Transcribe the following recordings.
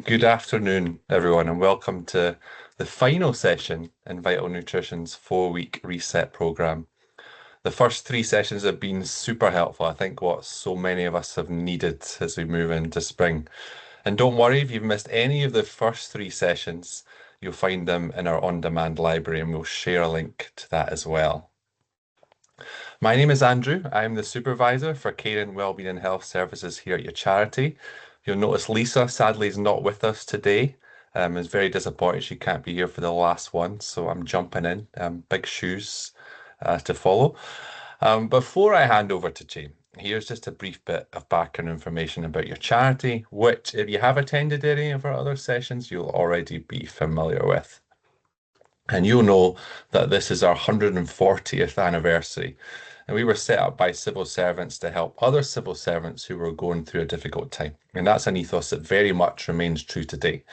Good afternoon, everyone, and welcome to the final session in Vital Nutrition's 4-week reset program. The first 3 sessions have been super helpful. I think what so many of us have needed as we move into spring. And don't worry if you've missed any of the first 3 sessions, you'll find them in our on-demand library, and we'll share a link to that as well. My name is Andrew. I'm the supervisor for Care and Wellbeing and Health Services here at your charity. You'll notice Lisa sadly is not with us today. Is very disappointed she can't be here for the last one, so I'm jumping in. Big shoes to follow. Before I hand over to Jane, here's just a brief bit of background information about your charity, which, if you have attended any of our other sessions, you'll already be familiar with. And you'll know that this is our 140th anniversary. And we were set up by civil servants to help other civil servants who were going through a difficult time. And that's an ethos that very much remains true today.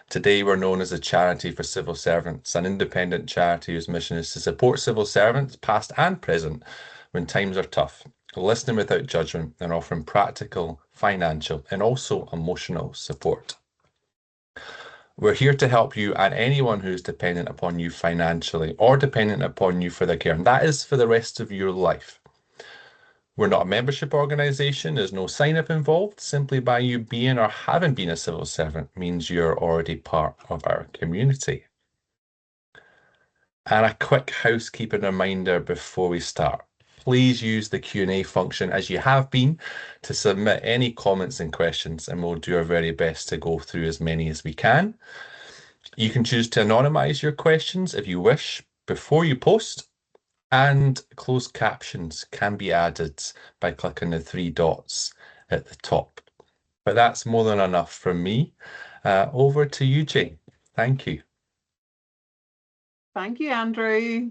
Today, we're known as a charity for civil servants, an independent charity whose mission is to support civil servants, past and present, when times are tough, listening without judgment and offering practical, financial, and also emotional support. We're here to help you and anyone who's dependent upon you financially or dependent upon you for their care, and that is for the rest of your life. We're not a membership organisation, there's no sign-up involved. Simply by you being or having been a civil servant means you're already part of our community. And a quick housekeeping reminder before we start. Please use the Q&A function as you have been to submit any comments and questions, and we'll do our very best to go through as many as we can. You can choose to anonymize your questions if you wish before you post, and closed captions can be added by clicking the 3 dots at the top. But that's more than enough from me. Over to you, Jane. Thank you. Thank you, Andrew.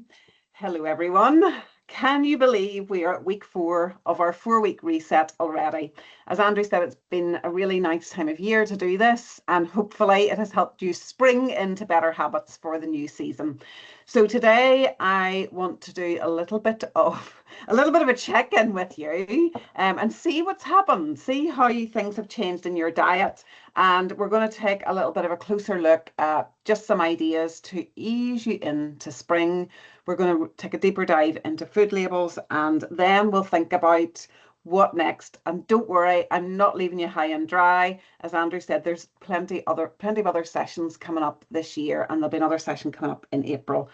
Hello, everyone. Can you believe we are at week 4 of our 4-week reset already? As Andrew said, it's been a really nice time of year to do this, and hopefully it has helped you spring into better habits for the new season. So today I want to do a little bit of a check-in with you and see what's happened, see how things have changed in your diet. And we're going to take a little bit of a closer look at just some ideas to ease you into spring. We're going to take a deeper dive into food labels, and then we'll think about what next. And don't worry, I'm not leaving you high and dry. As Andrew said, there's plenty of other sessions coming up this year, and there'll be another session coming up in April,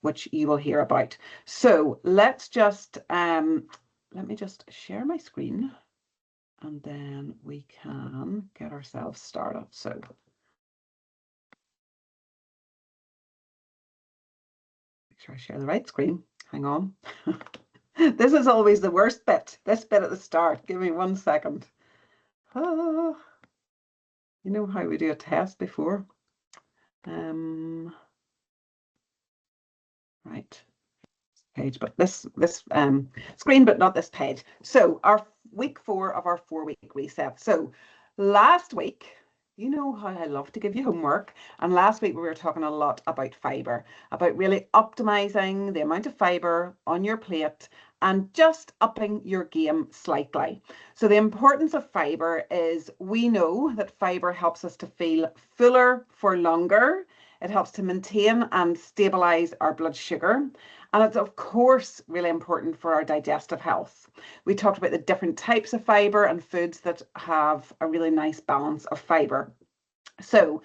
which you will hear about. So let's just let me just share my screen, and then we can get ourselves started. So make sure I share the right screen. Hang on. This is always the worst bit, this bit at the start. Give me 1 second. You know how we do a test before? Right. Page, but this screen, but not this page. So our week 4 of our 4-week reset. So last week, you know how I love to give you homework. And last week we were talking a lot about fiber, about really optimizing the amount of fiber on your plate and just upping your game slightly. So the importance of fiber is, we know that fiber helps us to feel fuller for longer. It helps to maintain and stabilize our blood sugar. And it's, of course, really important for our digestive health. We talked about the different types of fiber and foods that have a really nice balance of fiber. So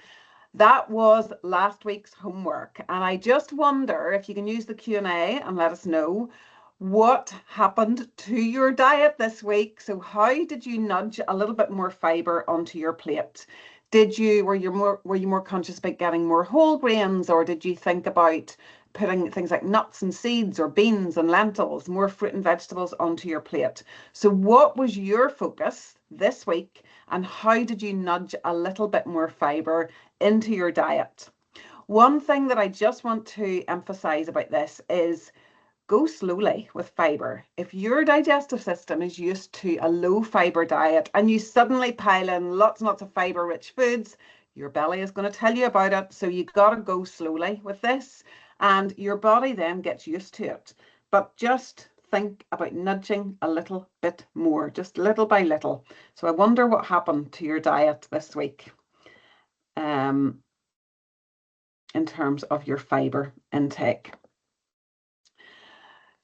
that was last week's homework. And I just wonder if you can use the Q&A and let us know what happened to your diet this week. So how did you nudge a little bit more fiber onto your plate? Were you more conscious about getting more whole grains, or did you think about putting things like nuts and seeds or beans and lentils, more fruit and vegetables onto your plate? So what was your focus this week, and how did you nudge a little bit more fiber into your diet? One thing that I just want to emphasize about this is, go slowly with fiber. If your digestive system is used to a low fiber diet and you suddenly pile in lots and lots of fiber rich foods, your belly is going to tell you about it. So you got to go slowly with this, and your body then gets used to it. But just think about nudging a little bit more, just little by little. So I wonder what happened to your diet this week. in terms of your fiber intake.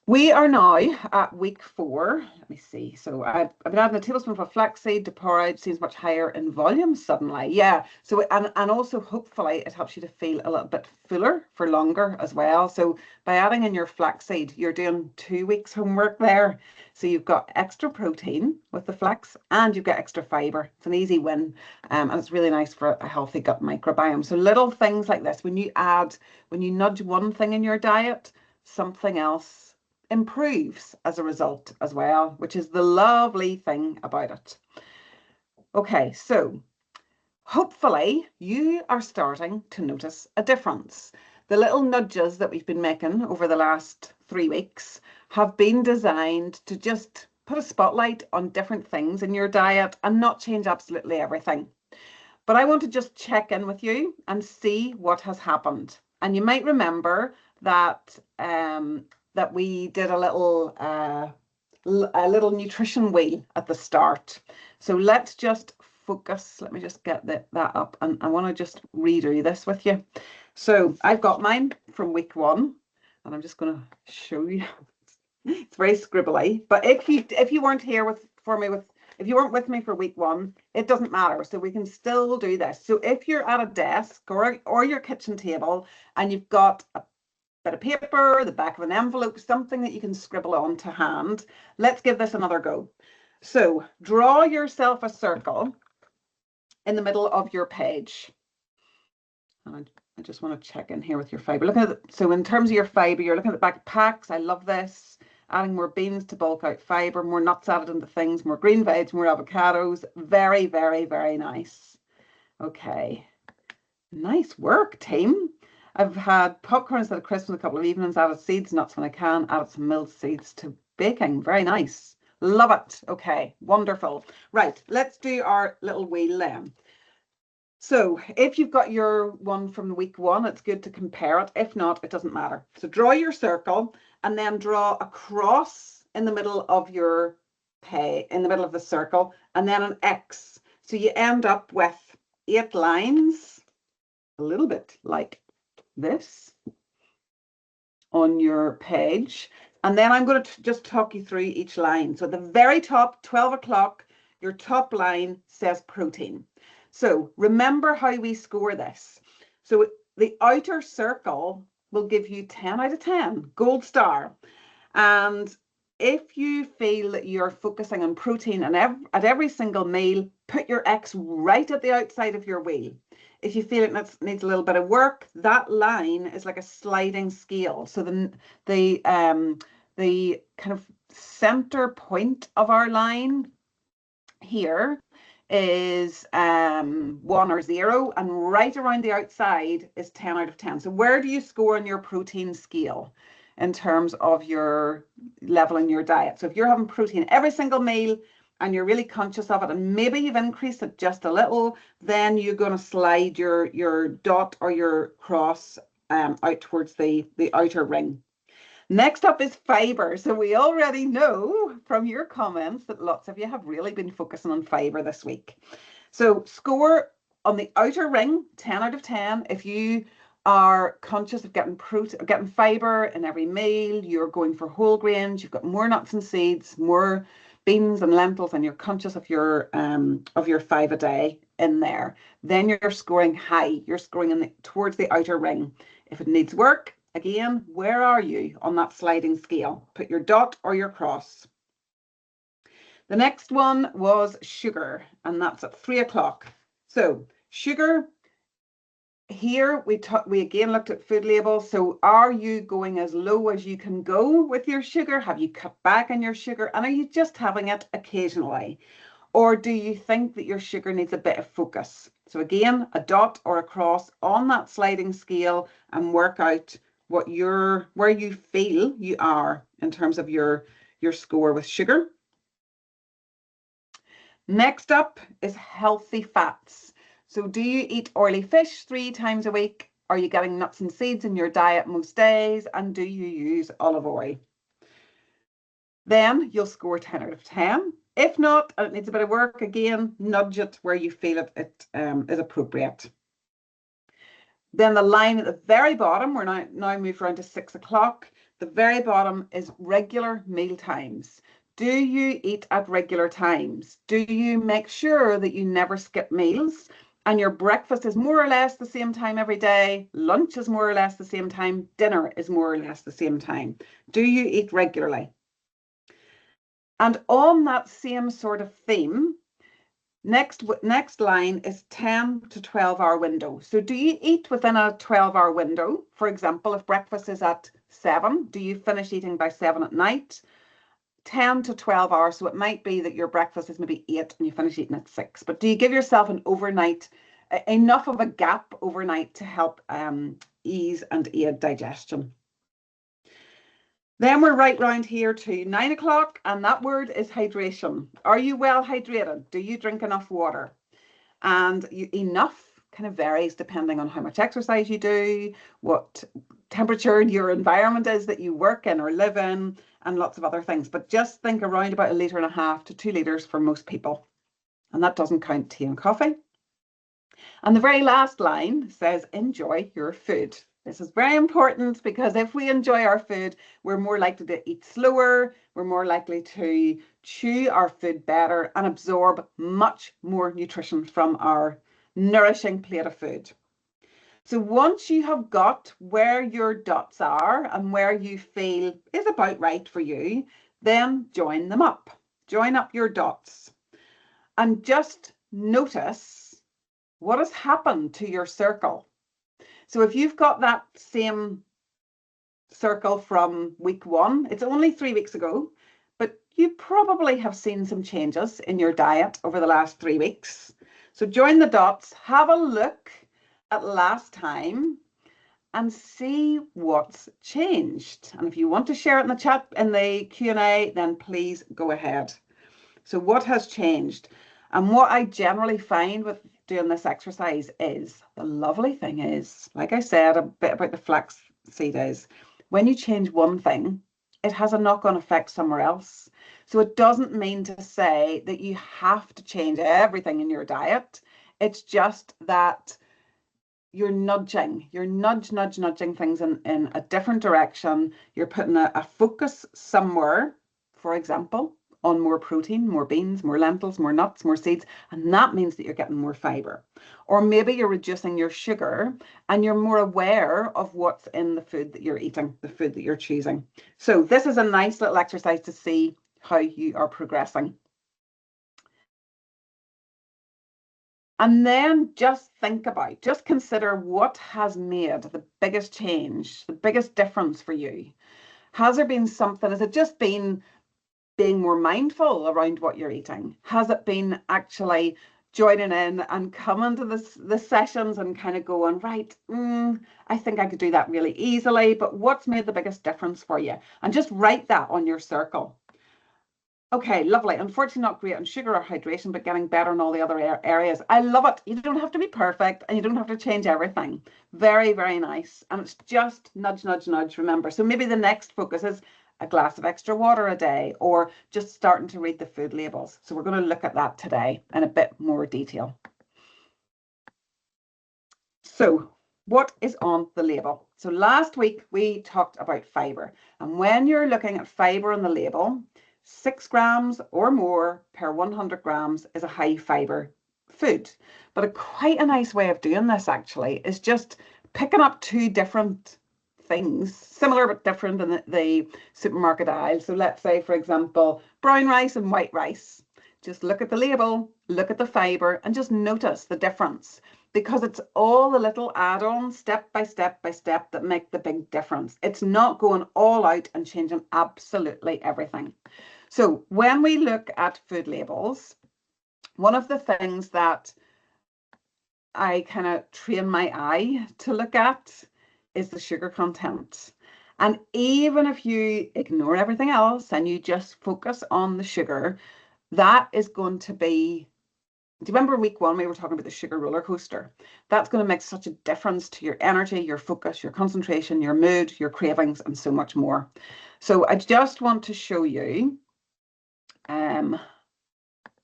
We are now at week 4. Let me see. So I've been adding a tablespoon of flaxseed to porridge. Seems much higher in volume suddenly. Yeah. So and also hopefully it helps you to feel a little bit fuller for longer as well. So by adding in your flaxseed, you're doing 2 weeks homework there. So you've got extra protein with the flax and you've got extra fiber. It's an easy win, and it's really nice for a healthy gut microbiome. So little things like this, when you nudge one thing in your diet, something else improves as a result as well, which is the lovely thing about it. Okay, so hopefully you are starting to notice a difference. The little nudges that we've been making over the last 3 weeks have been designed to just put a spotlight on different things in your diet and not change absolutely everything. But I want to just check in with you and see what has happened. And you might remember that that we did a little nutrition wheel at the start. So let's just focus. Let me just get that up, and I want to just redo this with you. So I've got mine from week 1, and I'm just going to show you. It's very scribbly, but if you weren't here if you weren't with me for week 1, it doesn't matter. So we can still do this. So if you're at a desk or your kitchen table and you've got a bit of paper, the back of an envelope, something that you can scribble on to hand, let's give this another go. So draw yourself a circle in the middle of your page. And I just want to check in here with your fiber. Look at it. So in terms of your fiber, you're looking at the back packs. I love this. Adding more beans to bulk out fiber, more nuts added into things, more green veg, more avocados. Very, very, very nice. Okay. Nice work, team. I've had popcorn instead of crisps a couple of evenings, added seeds, nuts when I can, added some milled seeds to baking. Very nice. Love it. Okay, wonderful. Right, let's do our little wheel then. So if you've got your one from week 1, it's good to compare it. If not, it doesn't matter. So draw your circle and then draw a cross in the middle of your in the middle of the circle, and then an X. So you end up with 8 lines, a little bit like this on your page. And then I'm going to just talk you through each line. So at the very top, 12 o'clock, your top line says protein. So remember how we score this. So the outer circle will give you 10 out of 10, gold star. And if you feel that you're focusing on protein and at every single meal, put your X right at the outside of your wheel. If you feel it needs a little bit of work, that line is like a sliding scale. So the kind of center point of our line here is 1 or 0, and right around the outside is 10 out of 10. So where do you score on your protein scale in terms of your level in your diet? So if you're having protein every single meal and you're really conscious of it, and maybe you've increased it just a little, then you're going to slide your dot or your cross out towards the outer ring. Next up is fiber. So we already know from your comments that lots of you have really been focusing on fiber this week. So score on the outer ring, 10 out of 10. If you are conscious of getting fiber in every meal, you're going for whole grains, you've got more nuts and seeds, more beans and lentils, and you're conscious of your 5 a day in there, then you're scoring high. You're scoring towards the outer ring. If it needs work, again, where are you on that sliding scale? Put your dot or your cross. The next one was sugar, and that's at 3 o'clock. So sugar, here we again looked at food labels. So are you going as low as you can go with your sugar? Have you cut back on your sugar? And are you just having it occasionally? Or do you think that your sugar needs a bit of focus? So again, a dot or a cross on that sliding scale and work out where you feel you are in terms of your score with sugar. Next up is healthy fats. So do you eat oily fish 3 times a week? Are you getting nuts and seeds in your diet most days? And do you use olive oil? Then you'll score 10 out of 10. If not, and it needs a bit of work, again, nudge it where you feel it is appropriate. Then the line at the very bottom, we're now moved around to 6 o'clock. The very bottom is regular meal times. Do you eat at regular times? Do you make sure that you never skip meals and your breakfast is more or less the same time every day, lunch is more or less the same time, dinner is more or less the same time? Do you eat regularly? And on that same sort of theme, next line is 10 to 12 hour window. So do you eat within a 12-hour window? For example, if breakfast is at 7, do you finish eating by 7 at night? 10 to 12 hours. So it might be that your breakfast is maybe 8 and you finish eating at 6. But do you give yourself an overnight, enough of a gap overnight to help ease and aid digestion? Then we're right round here to 9 o'clock, and that word is hydration. Are you well hydrated? Do you drink enough water? And enough kind of varies depending on how much exercise you do, what temperature your environment is that you work in or live in, and lots of other things. But just think around about 1.5 litres to 2 litres for most people. And that doesn't count tea and coffee. And the very last line says, enjoy your food. This is very important because if we enjoy our food, we're more likely to eat slower, we're more likely to chew our food better and absorb much more nutrition from our nourishing plate of food. So once you have got where your dots are and where you feel is about right for you, then join them up. Join up your dots and just notice what has happened to your circle. So if you've got that same circle from week 1, it's only 3 weeks ago, but you probably have seen some changes in your diet over the last 3 weeks. So join the dots, have a look at last time and see what's changed. And if you want to share it in the chat, in the Q&A, then please go ahead. So what has changed? And what I generally find with doing this exercise is, the lovely thing is, like I said, a bit about the flax seed is, when you change one thing, it has a knock-on effect somewhere else. So it doesn't mean to say that you have to change everything in your diet. It's just that you're nudging things in a different direction. You're putting a focus somewhere, for example, on more protein, more beans, more lentils, more nuts, more seeds, and that means that you're getting more fiber. Or maybe you're reducing your sugar and you're more aware of what's in the food that you're eating, the food that you're choosing. So this is a nice little exercise to see how you are progressing. And then just consider what has made the biggest change, the biggest difference for you. Has there been something? Has it just been being more mindful around what you're eating? Has it been actually joining in and coming to the sessions and kind of going, right, I think I could do that really easily, but what's made the biggest difference for you? And just write that on your circle. Okay, lovely. Unfortunately, not great on sugar or hydration, but getting better in all the other areas. I love it. You don't have to be perfect and you don't have to change everything. Very, very nice. And it's just nudge, nudge, nudge, remember. So maybe the next focus is a glass of extra water a day or just starting to read the food labels. So we're going to look at that today in a bit more detail. So what is on the label? So last week we talked about fiber. And when you're looking at fiber on the label, 6 grams or more per 100 grams is a high fiber food. But quite a nice way of doing this actually is just picking up 2 different things, similar but different in the supermarket aisle. So let's say, for example, brown rice and white rice. Just look at the label, look at the fiber, and just notice the difference, because it's all the little add-ons, step by step by step, that make the big difference. It's not going all out and changing absolutely everything. So when we look at food labels, one of the things that I kind of train my eye to look at is the sugar content. And even if you ignore everything else and you just focus on the sugar, that is going to be, do you remember week 1 we were talking about the sugar roller coaster? That's going to make such a difference to your energy, your focus, your concentration, your mood, your cravings, and so much more. So I just want to show you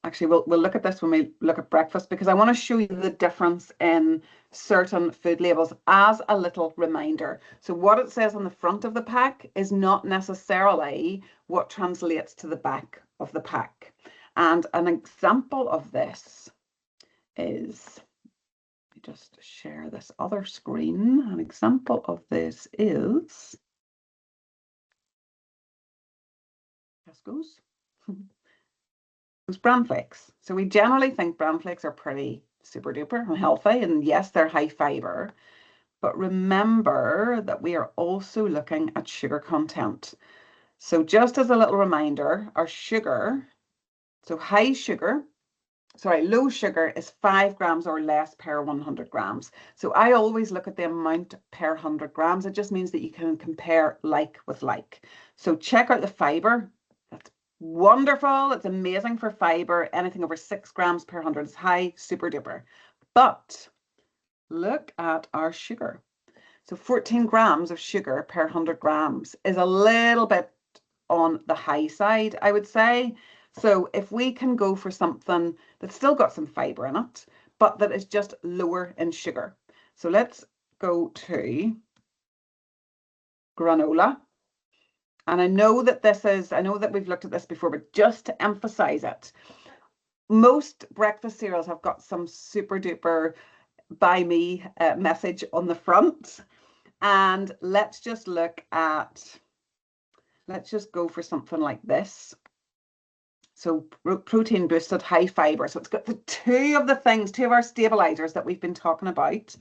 Actually, we'll look at this when we look at breakfast, because I want to show you the difference in certain food labels as a little reminder. So what it says on the front of the pack is not necessarily what translates to the back of the pack. And an example of this is, let me just share this other screen. An example of this is Tesco's. Those bran flakes. So we generally think bran flakes are pretty super duper and healthy, and yes, they're high fiber, but remember that we are also looking at sugar content. So just as a little reminder, our sugar, so low sugar is 5 grams or less per 100 grams. So I always look at the amount per 100 grams. It just means that you can compare like with like. So check out the fiber. That's wonderful. It's amazing for fiber. Anything over 6 grams per 100 is high, super duper. But look at our sugar. So 14 grams of sugar per 100 grams is a little bit on the high side, I would say. So if we can go for something that's still got some fiber in it, but that is just lower in sugar. So let's go to granola. And I know that we've looked at this before, but just to emphasize it, most breakfast cereals have got some super duper buy me message on the front. And let's just go for something like this. So protein boosted, high fiber. So it's got the two of our stabilizers that we've been talking about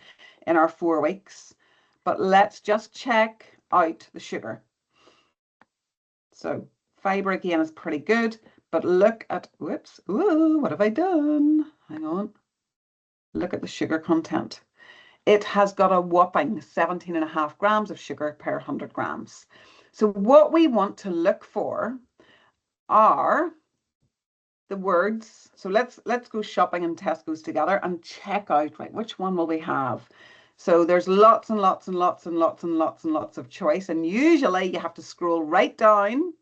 in our 4 weeks. But let's just check out the sugar. So fiber again is pretty good, but look at, whoops, ooh, what have I done? Hang on. Look at the sugar content. It has got a whopping 17.5 grams of sugar per 100 grams. So what we want to look for are the words. So let's go shopping in Tesco's together and check out, right, which one will we have? So there's lots and lots and lots and lots and lots and lots of choice. And usually you have to scroll right down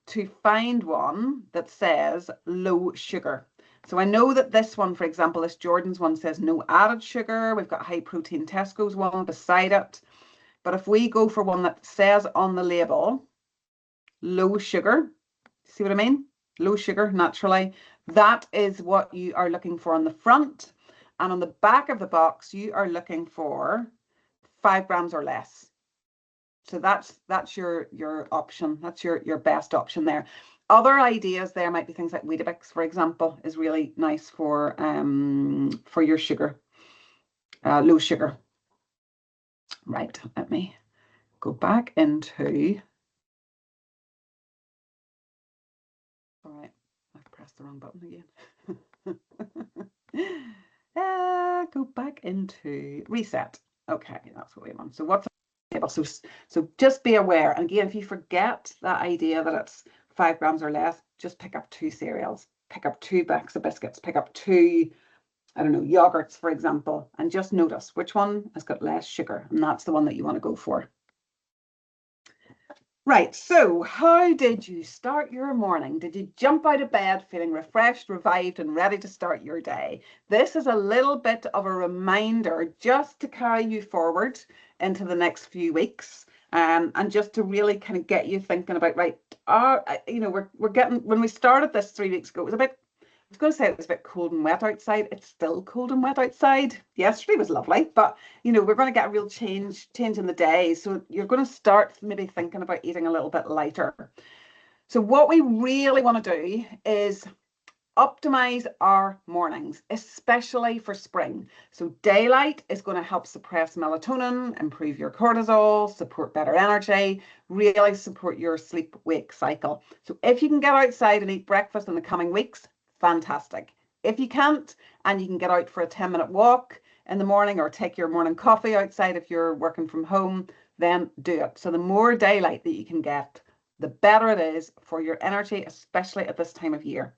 to find one that says low sugar. So I know that this one, for example, this Jordan's one says no added sugar. We've got high protein Tesco's one beside it. But if we go for one that says on the label, low sugar, see what I mean? Low sugar, naturally. That is what you are looking for on the front. And on the back of the box, you are looking for 5 grams or less. So that's your option. That's your best option there. Other ideas there might be things like Weetabix, for example, is really nice for your sugar, low sugar. Right, let me go back into. All right, I've pressed the wrong button again. Go back into reset. Okay, that's what we want. So what's so just be aware. And again, if you forget that idea that it's 5 grams or less, just pick up 2 cereals, pick up 2 bags of biscuits, pick up 2, I don't know, yogurts, for example, and just notice which one has got less sugar, and that's the one that you want to go for. Right, so how did you start your morning? Did you jump out of bed feeling refreshed, revived, and ready to start your day? This is a little bit of a reminder just to carry you forward into the next few weeks, and just to really kind of get you thinking about, right, we're getting, when we started this 3 weeks ago, it was a bit, I was going to say it was a bit cold and wet outside. It's still cold and wet outside. Yesterday was lovely, but we're going to get a real change in the day. So you're going to start maybe thinking about eating a little bit lighter. So what we really want to do is optimize our mornings, especially for spring. So daylight is going to help suppress melatonin, improve your cortisol, support better energy, really support your sleep-wake cycle. So if you can get outside and eat breakfast in the coming weeks, fantastic. If you can't, and you can get out for a 10-minute walk in the morning or take your morning coffee outside if you're working from home, then do it. So the more daylight that you can get, the better it is for your energy, especially at this time of year.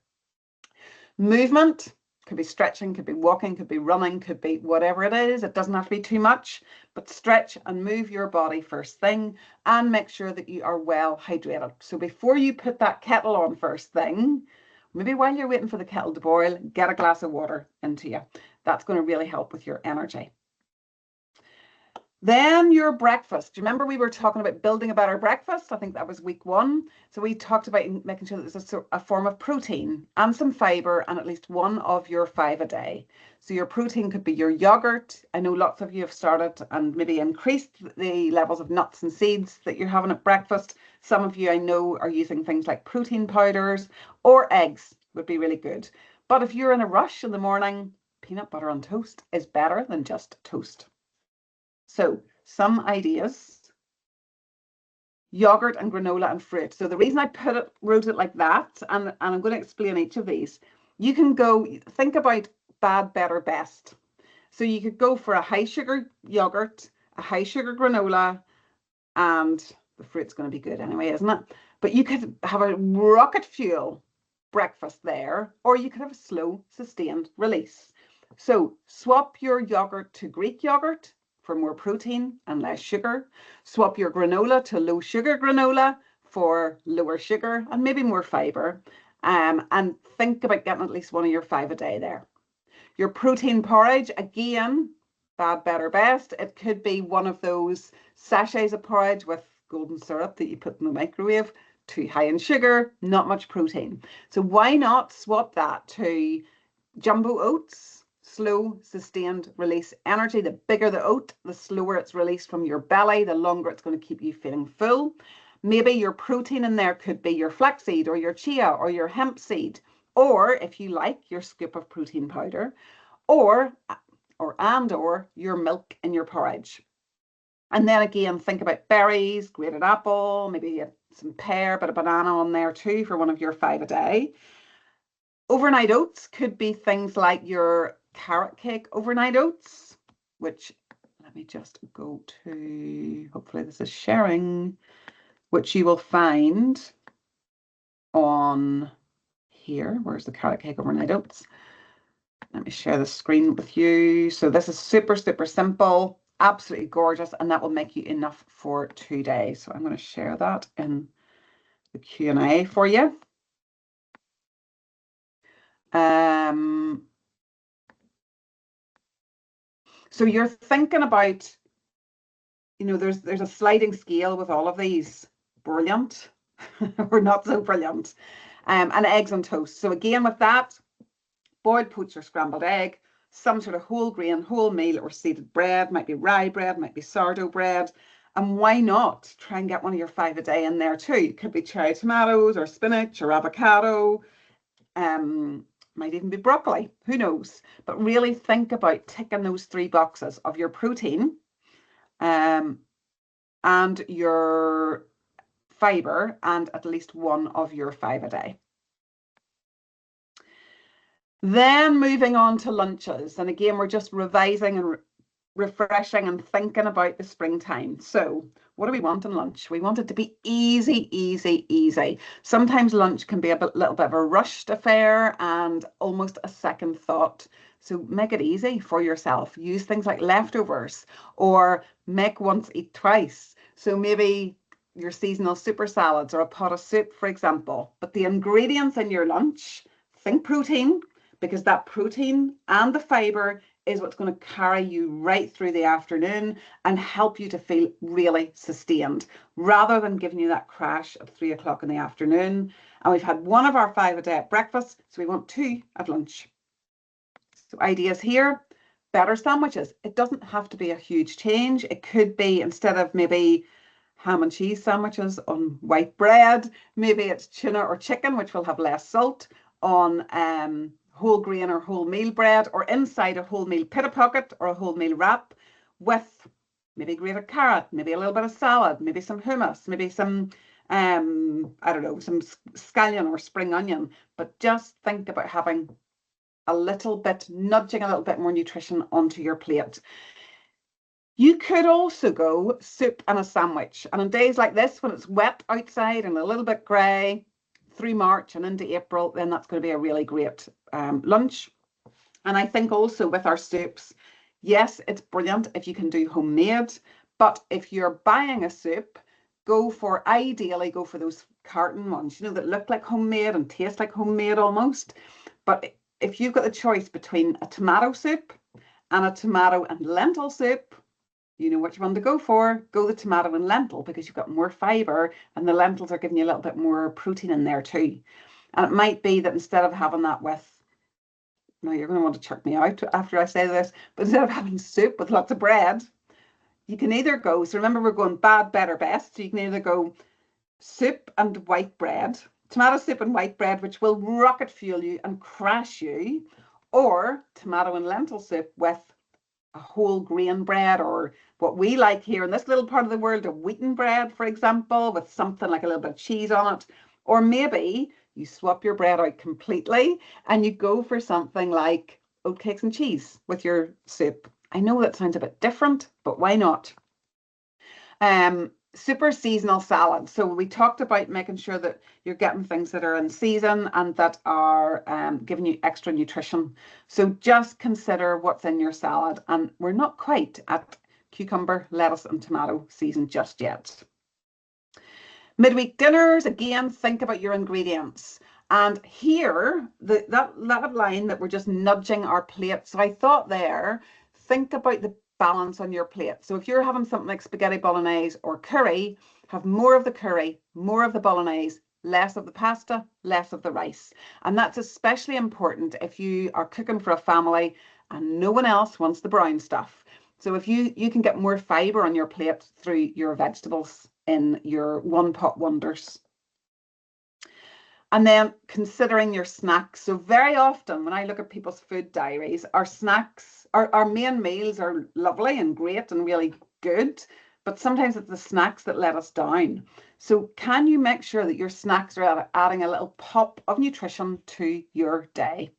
Movement could be stretching, could be walking, could be running, could be whatever it is. It doesn't have to be too much, but stretch and move your body first thing, and make sure that you are well hydrated. So before you put that kettle on first thing, maybe while you're waiting for the kettle to boil, get a glass of water into you. That's going to really help with your energy. Then your breakfast. Do you remember we were talking about building a better breakfast? I think that was week 1. So we talked about making sure that there's a form of protein and some fiber and at least one of your 5 a day. So your protein could be your yogurt. I know lots of you have started and maybe increased the levels of nuts and seeds that you're having at breakfast. Some of you I know are using things like protein powders, or eggs would be really good. But if you're in a rush in the morning, peanut butter on toast is better than just toast. So some ideas: yogurt and granola and fruit. So the reason I wrote it like that, and I'm going to explain each of these, you can go think about bad, better, best. So you could go for a high sugar yogurt, a high sugar granola, and the fruit's going to be good anyway, isn't it? But you could have a rocket fuel breakfast there, or you could have a slow, sustained release. So swap your yogurt to Greek yogurt for more protein and less sugar. Swap your granola to low sugar granola for lower sugar and maybe more fiber. And think about getting at least one of your 5 a day there. Your protein porridge, again, bad, better, best. It could be one of those sachets of porridge with golden syrup that you put in the microwave. Too high in sugar, not much protein. So why not swap that to jumbo oats? Slow, sustained release energy. The bigger the oat, the slower it's released from your belly, the longer it's going to keep you feeling full. Maybe your protein in there could be your flaxseed or your chia or your hemp seed, or if you like, your scoop of protein powder, or your milk in your porridge. And then again, think about berries, grated apple, maybe some pear, but a banana on there too for one of your 5 a day. Overnight oats could be things like your carrot cake overnight oats, which, let me just go to, hopefully this is sharing, which you will find on here. Where's the carrot cake overnight oats? Let me share the screen with you. So this is super, super simple, absolutely gorgeous, and that will make you enough for 2 days. So I'm going to share that in the Q&A for you. So you're thinking about, you know, there's a sliding scale with all of these. Brilliant or not so brilliant. And eggs on toast. So again, with that, boiled, poached or scrambled egg, some sort of whole grain, whole meal or seeded bread, might be rye bread, might be sourdough bread. And why not try and get one of your 5 a day in there too? It could be cherry tomatoes or spinach or avocado. Might even be broccoli, who knows? But really think about ticking those 3 boxes of your protein and your fiber and at least one of your 5 a day. Then moving on to lunches. And again, we're just revising and refreshing and thinking about the springtime. So what do we want in lunch? We want it to be easy, easy, easy. Sometimes lunch can be a little bit of a rushed affair and almost a second thought. So make it easy for yourself. Use things like leftovers or make once, eat twice. So maybe your seasonal super salads or a pot of soup, for example. But the ingredients in your lunch, think protein, because that protein and the fiber is what's going to carry you right through the afternoon and help you to feel really sustained, rather than giving you that crash at 3 o'clock in the afternoon. And we've had one of our 5 a day at breakfast, so we want 2 at lunch. So ideas here: better sandwiches. It doesn't have to be a huge change. It could be, instead of maybe ham and cheese sandwiches on white bread, maybe it's tuna or chicken, which will have less salt, on whole grain or wholemeal bread, or inside a wholemeal pita pocket or a wholemeal wrap with maybe grated carrot, maybe a little bit of salad, maybe some hummus, maybe some I don't know, some scallion or spring onion. But just think about having a little bit, nudging a little bit more nutrition onto your plate. You could also go soup and a sandwich. And on days like this, when it's wet outside and a little bit grey, through March and into April, then that's going to be a really great lunch. And I think also with our soups, yes, it's brilliant if you can do homemade, but if you're buying a soup, ideally go for those carton ones, you know, that look like homemade and taste like homemade almost. But if you've got the choice between a tomato soup and a tomato and lentil soup, you know which one to go for. Go the tomato and lentil because you've got more fiber and the lentils are giving you a little bit more protein in there too. And it might be that instead of having that with, now you're going to want to chuck me out after I say this, but instead of having soup with lots of bread, you can either go, so remember we're going bad, better, best. So you can either go soup and white bread, tomato soup and white bread, which will rocket fuel you and crash you, or tomato and lentil soup with a whole grain bread, or what we like here in this little part of the world, a wheaten bread, for example, with something like a little bit of cheese on it. Or maybe you swap your bread out completely and you go for something like oatcakes and cheese with your soup. I know that sounds a bit different, but why not? Super seasonal salad. So we talked about making sure that you're getting things that are in season and that are giving you extra nutrition. So just consider what's in your salad. And we're not quite at cucumber, lettuce, and tomato season just yet. Midweek dinners, again, think about your ingredients. And here, that line that we're just nudging our plate. So I thought there, think about the balance on your plate. So if you're having something like spaghetti bolognese or curry, have more of the curry, more of the bolognese, less of the pasta, less of the rice. And that's especially important if you are cooking for a family and no one else wants the brown stuff. So if you can get more fiber on your plate through your vegetables in your one pot wonders. And then considering your snacks. So very often when I look at people's food diaries, our snacks, our main meals are lovely and great and really good, but sometimes it's the snacks that let us down. So can you make sure that your snacks are adding a little pop of nutrition to your day?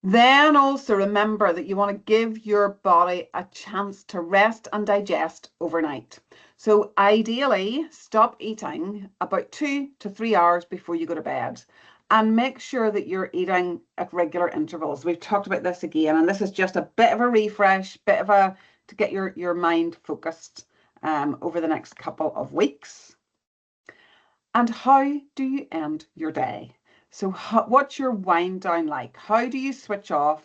Then also remember that you want to give your body a chance to rest and digest overnight. So ideally, stop eating about 2 to 3 hours before you go to bed and make sure that you're eating at regular intervals. We've talked about this again, and this is just a bit of a refresh, to get your mind focused over the next couple of weeks. And how do you end your day? So what's your wind down like? How do you switch off?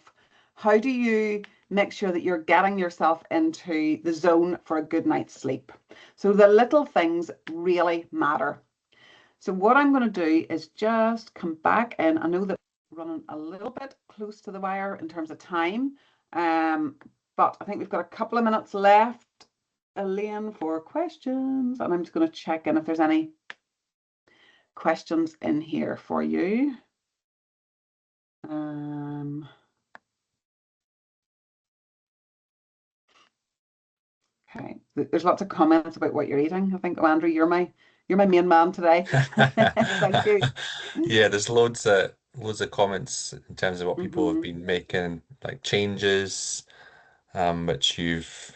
How do you make sure that you're getting yourself into the zone for a good night's sleep? So the little things really matter. So what I'm going to do is just come back in. I know that we're running a little bit close to the wire in terms of time, but I think we've got a couple of minutes left, Elaine, for questions. And I'm just going to check in if there's any questions in here for you. Okay, there's lots of comments about what you're eating. I think, oh, Andrew, you're my main man today. Thank you. Yeah, there's loads of comments in terms of what people have been making, like changes, which you've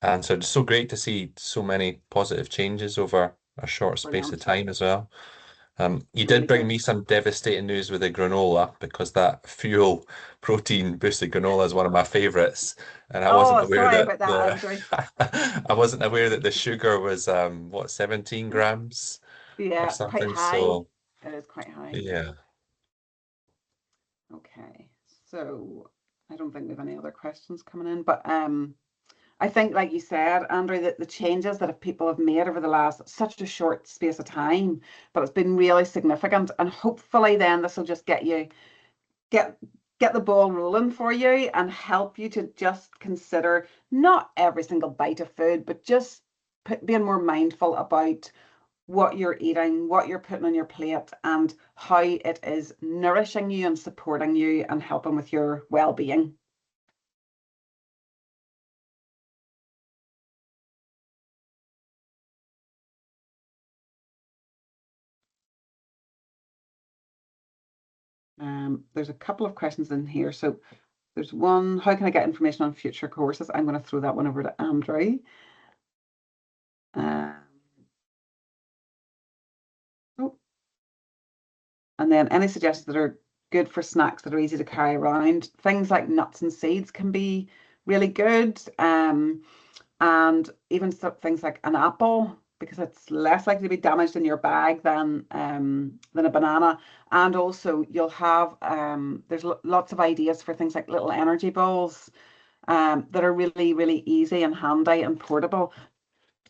answered. It's so great to see so many positive changes over a short space of Brilliant. time as well. You Really did bring good. me some devastating news with the granola because that fuel protein boosted granola is one of my favorites, and I wasn't Oh, aware sorry that about that, Andrew. I wasn't aware that the sugar was what, 17 grams or Yeah, quite something. high. So It is quite high. yeah. Okay, so I don't think we have any other questions coming in, but I think, like you said, Andrew, that the changes that people have made over the last such a short space of time, but it's been really significant, and hopefully then this will just get the ball rolling for you and help you to just consider not every single bite of food, but just being more mindful about what you're eating, what you're putting on your plate, and how it is nourishing you and supporting you and helping with your well-being. There's a couple of questions in here. So there's one, how can I get information on future courses? I'm going to throw that one over to Andrew. And then any suggestions that are good for snacks that are easy to carry around. Things like nuts and seeds can be really good. And even things like an apple, because it's less likely to be damaged in your bag than a banana. And also you'll have there's lots of ideas for things like little energy balls that are really, really easy and handy and portable.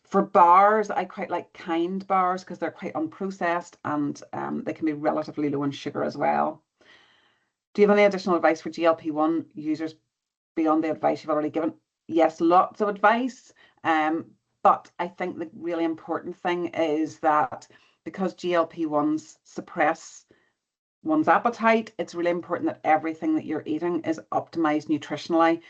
For bars, I quite like Kind bars because they're quite unprocessed and they can be relatively low in sugar as well. Do you have any additional advice for GLP-1 users beyond the advice you've already given? Yes, lots of advice. But I think the really important thing is that because GLP-1s suppress one's appetite, it's really important that everything that you're eating is optimized nutritionally.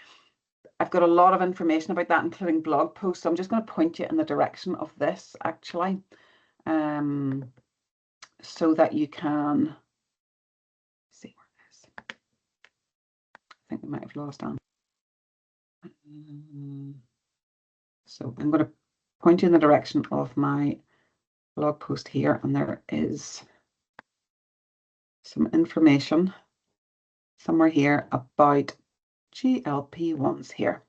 I've got a lot of information about that, including blog posts. So I'm just going to point you in the direction of this, actually, so that you can see where it is. I think we might have lost Anne. So I'm going to point you in the direction of my blog post here, and there is some information somewhere here about GLP-1s here.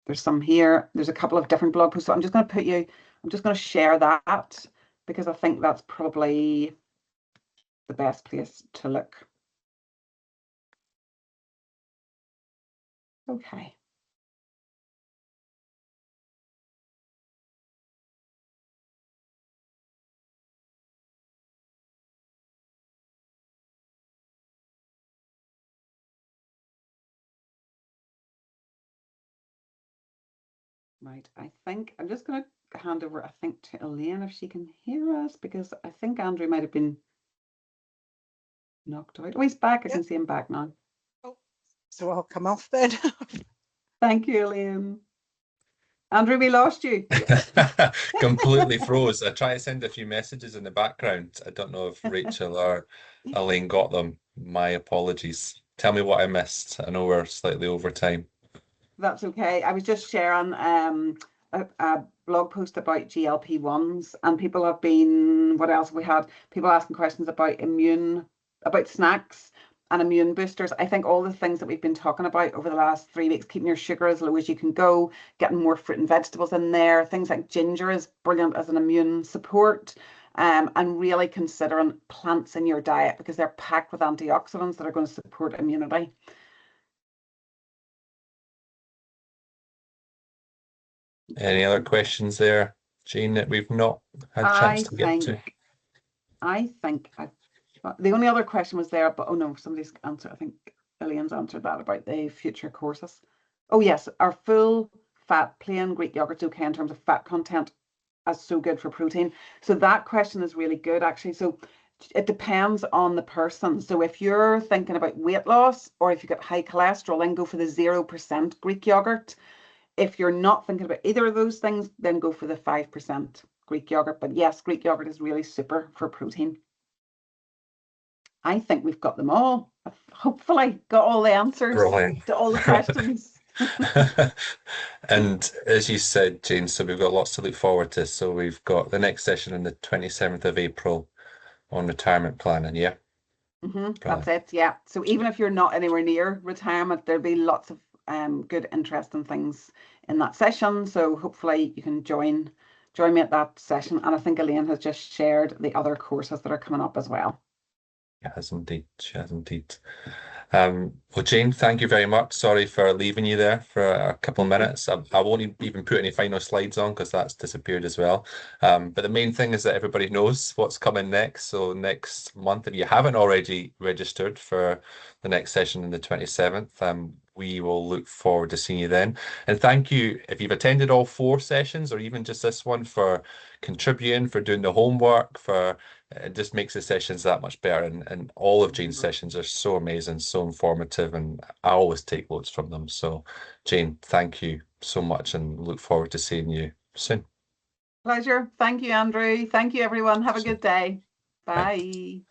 There's some here. There's a couple of different blog posts. So I'm just going to share that because I think that's probably the best place to look. Okay. Right, I think I'm just going to hand over, I think, to Elaine if she can hear us, because I think Andrew might have been knocked out. Oh, he's back. I can see him back now. Oh, so I'll come off then. Thank you, Elaine. Andrew, we lost you. Completely froze. I tried to send a few messages in the background. I don't know if Rachel or Elaine got them. My apologies. Tell me what I missed. I know we're slightly over time. That's okay. I was just sharing a blog post about GLP-1s, and people have been, what else have we had? People asking questions about snacks and immune boosters. I think all the things that we've been talking about over the last 3 weeks, keeping your sugar as low as you can go, getting more fruit and vegetables in there, things like ginger is brilliant as an immune support, and really considering plants in your diet because they're packed with antioxidants that are going to support immunity. Any other questions there, Jane, that we've not had a chance to get to? I think the only other question was there, but oh no, somebody's answered. I think Elaine's answered that about the future courses. Oh yes, our full fat plain Greek yogurt's okay in terms of fat content as so good for protein. So that question is really good actually. So it depends on the person. So if you're thinking about weight loss or if you've got high cholesterol, then go for the 0% Greek yogurt. If you're not thinking about either of those things, then go for the 5% Greek yogurt. But yes, Greek yogurt is really super for protein. I think we've got them all. I've hopefully got all the answers to all the questions. And as you said, Jane, so we've got lots to look forward to. So we've got the next session on the 27th of April on retirement planning, yeah? That's it, yeah. So even if you're not anywhere near retirement, there'll be lots of good, interesting things in that session. So hopefully you can join me at that session. And I think Elaine has just shared the other courses that are coming up as well. She has indeed. She has indeed. Well, Jane, thank you very much. Sorry for leaving you there for a couple of minutes. I won't even put any final slides on because that's disappeared as well. But the main thing is that everybody knows what's coming next. So next month, if you haven't already registered for the next session on the 27th, we will look forward to seeing you then. And thank you if you've attended all 4 sessions or even just this one for contributing, for doing the homework, for it just makes the sessions that much better. And all of Jane's sessions are so amazing, so informative, and I always take loads from them. So Jane, thank you so much and look forward to seeing you soon. Pleasure. Thank you, Andrew. Thank you, everyone. Have a good day. Bye.